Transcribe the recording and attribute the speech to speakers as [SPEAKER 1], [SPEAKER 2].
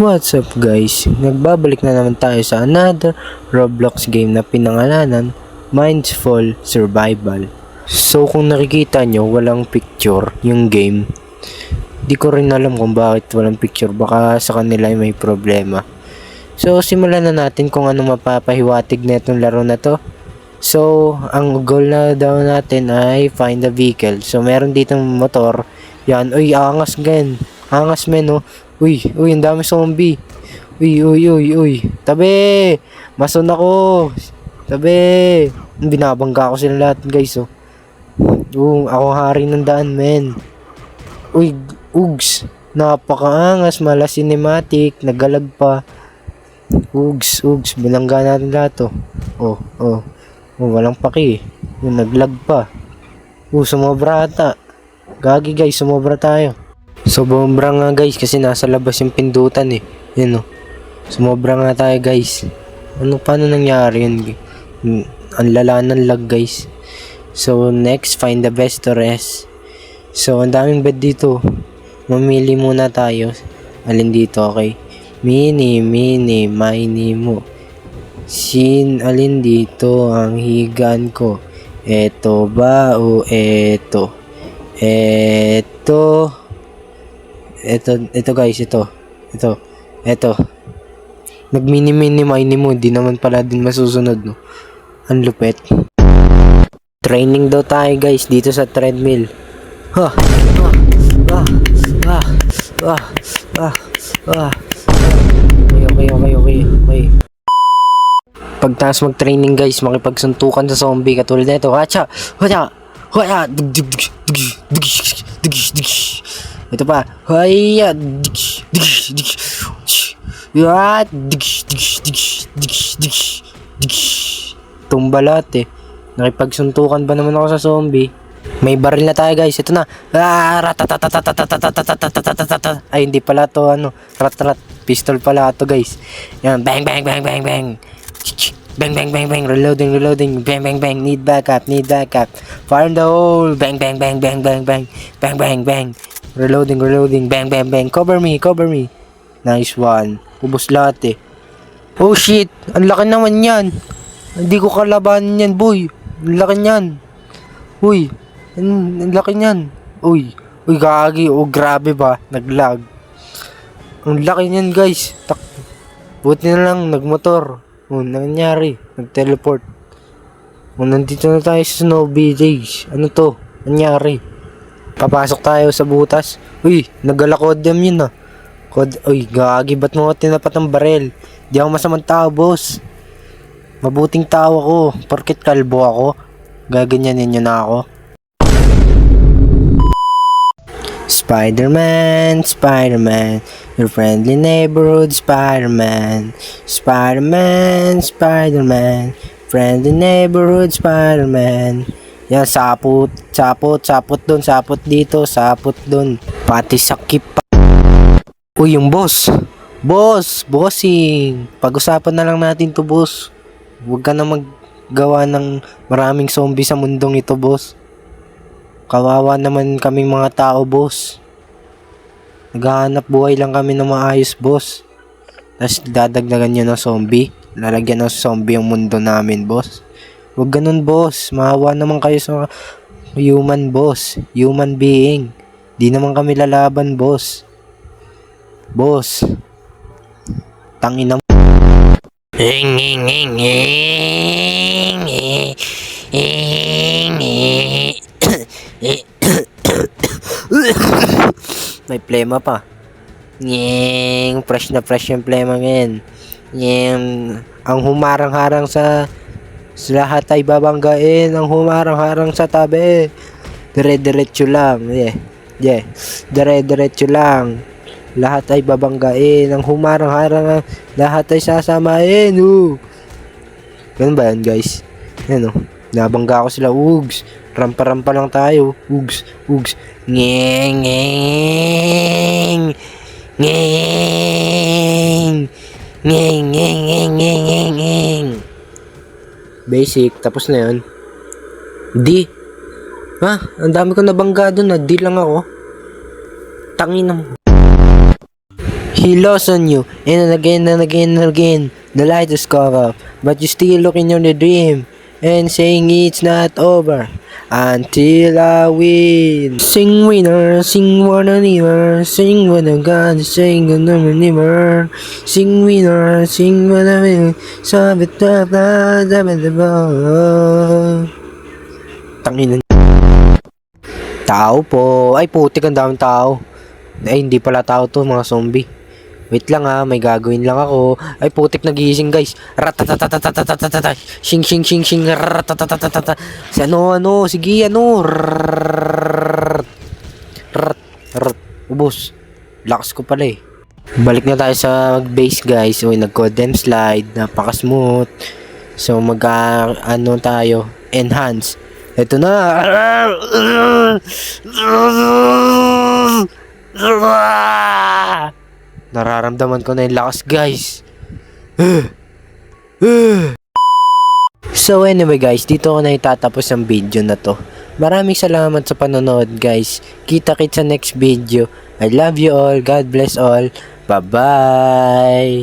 [SPEAKER 1] What's up guys? Nagbabalik na naman tayo sa another Roblox game na pinangalanan Mindful Survival. So kung nakikita nyo walang picture yung game, di ko rin alam kung bakit walang picture, baka sa kanila may problema. So simulan na natin kung anong mapapahiwatig na itong laro na to. So ang goal na daw natin ay find a vehicle. So meron ditong motor. Yan, uy, angas gan. Angas men, oh. Uy, ang dami zombie. Uy. Tabi! Mason ako. Tabi! Binabangga ko sila lahat, guys, oh. Ako hari ng daan, men. Uy, ugs. Napakaangas, mala cinematic. Nagalag pa. Ugs. Binangga natin lahat, oh. Walang paki. Yung naglag pa. Sumobra ata. Gagi, guys, sumobra tayo. Sumobra nga guys kasi nasa labas yung pindutan eh. Yan, oh. Sumobra nga tayo guys. Paano nangyari yun? Ang lala ng lag guys. So next, find the best to rest. So ang daming bed dito. Mamili muna tayo. Alin dito, okay? Mini, mo. Alin dito ang higaan ko? Eto ba o eto? Ito guys, ito. Nag-mini mo, hindi naman pala din masusunod, no? Ang lupet. Training daw tayo guys dito sa treadmill. Okay. Pagtas mag-training guys, makipagsuntukan sa zombie katulad nito. Hacha. Ito pa. Haya. Tumba lahat eh. Nakipagsuntukan ba naman ako sa zombie? May baril na tayo guys. Ito na. Ay hindi pala to rat. Pistol pala to guys. Yan. Bang. Reloading. Bang. Need backup. Fire in the hole. Bang. Reloading. Bang. Cover me. Nice one. Ubos lahat eh. Oh shit. Ang laki naman yan. Hindi ko kalabanan yan, boy. Ang laki niyan. Uy. Ang laki niyan. Uy, gagi. Grabe ba? Naglag. Ang laki niyan, guys. Buti na lang nagmotor. Nangyari. Nag-teleport. Nandito na tayo sa Snow Village. Ano to? Nangyari. Papasok tayo sa butas. Uy, nagala-codem yun ah. Uy, gagi. Ba't mo tinapat ang baril? Di ako masamang tao, boss. Mabuting tao ako. Porket kalbo ako, gaganyanin nyo na ako. Spider-Man, your friendly neighborhood Spider-Man, friendly neighborhood Spider-Man. Yan, sapot dun, sapot dito, sapot dun, pati sakip pa. Uy, yung bossing. Pag-usapan na lang natin to, boss. Huwag ka na maggawa ng maraming zombie sa mundong ito, boss. Kawawa naman kaming mga tao, boss. Naghahanap buhay lang kami ng maayos, boss. Tapos dadagdagan nyo ng zombie. Lalagyan ng zombie yung mundo namin, boss. Huwag ganun, boss. Maawa naman kayo sa human, boss. Human being. Di naman kami lalaban, boss. Boss. Tangina mo. May plema pa. Fresh yung plema ngayon. Ang humarang-harang sa lahat ay babanggain. Ang humarang-harang sa tabi. Dire-diretso lang. Yeah. Dire-diretso lang. Lahat ay babanggain. Ang humarang-harang, lahat ay sasamain. Ganun ba yan, guys? Yan, nabangga ko sila. Ugs. Rampa-rampa lang tayo. Ugs. Ngeng. Basic. Tapos na yan. D. Ang dami ko nabangga doon. D lang ako. Tangina mo. He lost on you, and again and again and again. The light is cut off, but you still looking on the dream, and saying it's not over until I win. Sing winner, sing one and never, sing when I got, sing and never. Sing winner, sing when I win, sabi ta ta ta ta ta. Tangina. Tao po. Ay putik, ang daming tao. Ay hindi pala tao to, mga zombie. Wait lang may gagawin lang ako. Ay putik, nagigising guys. Ratatatatatatatata. Shing shing shing shing. Ratatatatata. Si sige Ubus. Lakas ko pala Balik na tayo sa base guys. Uy, nag-codem slide. Napaka-smooth. So tayo. Enhance. Ito na. Nararamdaman ko na yung lakas guys. So anyway guys, dito ko na itatapos ang video na to. Maraming salamat sa panonood guys. Kita-kits sa next video. I love you all. God bless all. Bye-bye.